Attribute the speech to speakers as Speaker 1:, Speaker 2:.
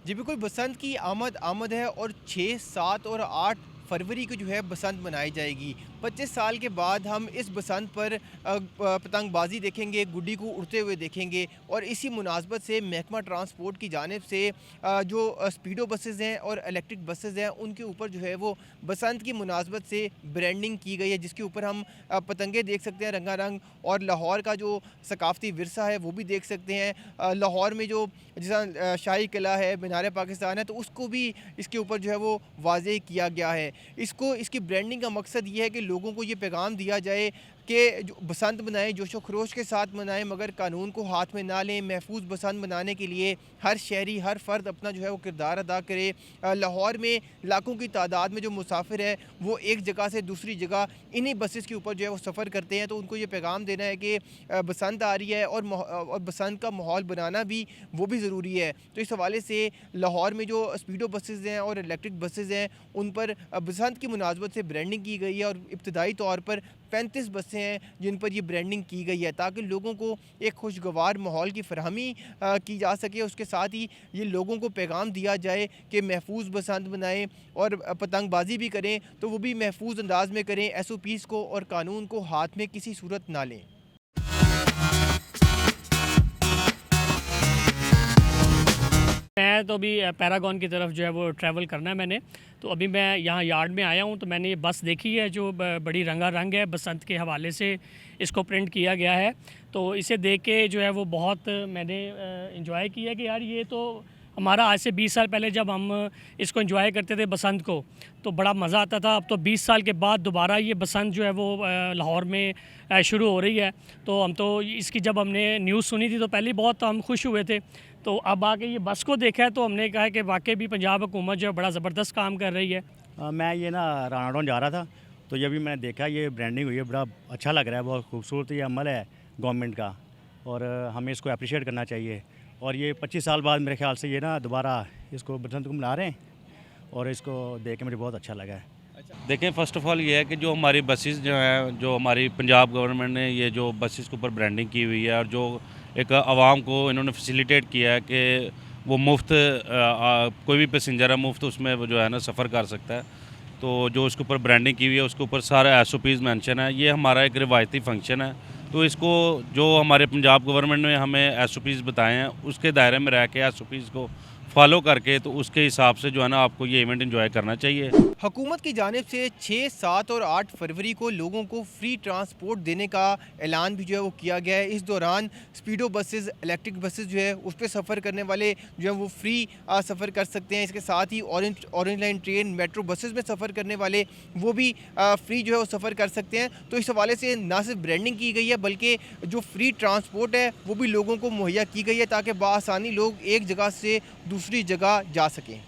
Speaker 1: जी बिल्कुल, बसंत की आमद आमद है और 6, 7 और 8 फरवरी को जो है बसंत मनाई जाएगी। 25 साल के बाद हम इस बसंत पर पतंगबाज़ी देखेंगे, गुड्डी को उड़ते हुए देखेंगे और इसी मुनासबत से महकमा ट्रांसपोर्ट की जानिब से जो स्पीडो बसेज़ हैं और इलेक्ट्रिक बसेज़ हैं, उनके ऊपर जो है वो बसंत की मुनासबत से ब्रांडिंग की गई है, जिसके ऊपर हम पतंगे देख सकते हैं रंगारंग और लाहौर का जो सकाफ़ती विरसा है, वो भी देख सकते हैं। लाहौर में जो जैसा शाही किला है, मीनार पाकिस्तान है, तो उसको भी इसके ऊपर जो है वो वाज़ेह किया गया है। इसकी ब्रांडिंग का मकसद ये है कि लोगों को ये पैगाम दिया जाए कि जो बसंत मनाएँ, जोशो खरोश के साथ मनाएँ, मगर कानून को हाथ में ना लें। महफूज़ बसंत मनाने के लिए हर शहरी, हर फ़र्द अपना जो है वो किरदार अदा करे। लाहौर में लाखों की तादाद में जो मुसाफिर है, वो एक जगह से दूसरी जगह इन्हीं बसेस के ऊपर जो है वो सफ़र करते हैं, तो उनको ये पैगाम देना है कि बसंत आ रही है और बसंत का माहौल बनाना भी वो भी ज़रूरी है। तो इस हवाले से लाहौर में जो स्पीडो बसेज़ हैं और इलेक्ट्रिक बसेज़ हैं, उन पर बसंत की मुनासबत से ब्रांडिंग की गई है और इब्तदाई तौर पर 35 बसें हैं जिन पर ये ब्रांडिंग की गई है, ताकि लोगों को एक खुशगवार माहौल की फरहमी की जा सके। उसके साथ ही ये लोगों को पैगाम दिया जाए कि महफूज बसंत मनाएं और पतंगबाजी भी करें तो वो भी महफूज अंदाज में करें, SOPs को और कानून को हाथ में किसी सूरत ना लें।
Speaker 2: मैं तो अभी पैरागॉन की तरफ जो है वो ट्रैवल करना है मैंने। तो अभी मैं यहाँ यार्ड में आया हूँ, तो मैंने ये बस देखी है जो बड़ी रंगारंग है, बसंत के हवाले से इसको प्रिंट किया गया है। तो इसे देख के जो है वो बहुत मैंने इंजॉय किया कि यार ये तो हमारा आज से 20 साल पहले जब हम इसको एंजॉय करते थे बसंत को, तो बड़ा मज़ा आता था। अब तो 20 साल के बाद दोबारा ये बसंत जो है वो लाहौर में शुरू हो रही है। तो हम तो इसकी जब हमने न्यूज़ सुनी थी तो पहले बहुत हम खुश हुए थे। तो अब आके ये बस को देखा है तो हमने कहा कि वाकई भी पंजाब हुकूमत जो है बड़ा ज़बरदस्त काम कर रही है।
Speaker 3: मैं ये ना रानाडोन जा रहा था, तो ये भी मैंने देखा, ये ब्रांडिंग हुई है, बड़ा अच्छा लग रहा है, बहुत खूबसूरत ये अमल है गवर्नमेंट का और हमें इसको अप्रिशिएट करना चाहिए। और ये 25 साल बाद मेरे ख्याल से ये ना दोबारा इसको बसंत को मना रहे हैं और इसको देख के मुझे बहुत अच्छा लगा है।
Speaker 4: देखें, फ़र्स्ट ऑफ़ ऑल ये है कि जो हमारी बसेस जो हैं, जो हमारी पंजाब गवर्नमेंट ने ये जो बसेस के ऊपर ब्रांडिंग की हुई है और जो एक आवाम को इन्होंने फैसिलिटेट किया है कि वो मुफ्त कोई भी पैसेंजर है मुफ्त उसमें वो जो है ना सफ़र कर सकता है। तो जो उसके ऊपर ब्रांडिंग की हुई है उसके ऊपर सारा SOPs मेंशन है। ये हमारा एक रिवायती फंक्शन है, तो इसको जो हमारे पंजाब गवर्नमेंट ने हमें SOPs बताए हैं उसके दायरे में रह के SOPs को फॉलो करके तो उसके हिसाब से जो है ना आपको ये इवेंट एंजॉय करना चाहिए।
Speaker 1: हुकूमत की जानिब से 6, 7 और 8 फरवरी को लोगों को फ्री ट्रांसपोर्ट देने का ऐलान भी जो है वो किया गया है। इस दौरान स्पीडो बसेस, इलेक्ट्रिक बसेस जो है उस पर सफ़र करने वाले जो है वो फ्री सफ़र कर सकते हैं। इसके साथ ही orange line train, metro buses में सफ़र करने वाले वो भी फ्री जो है वो सफ़र कर सकते हैं। तो इस हवाले से ना सिर्फ ब्रांडिंग की गई है बल्कि जो फ्री ट्रांसपोर्ट है वो भी लोगों को मुहैया की गई है, ताकि बआसानी लोग एक जगह से दूसरी जगह जा सकें।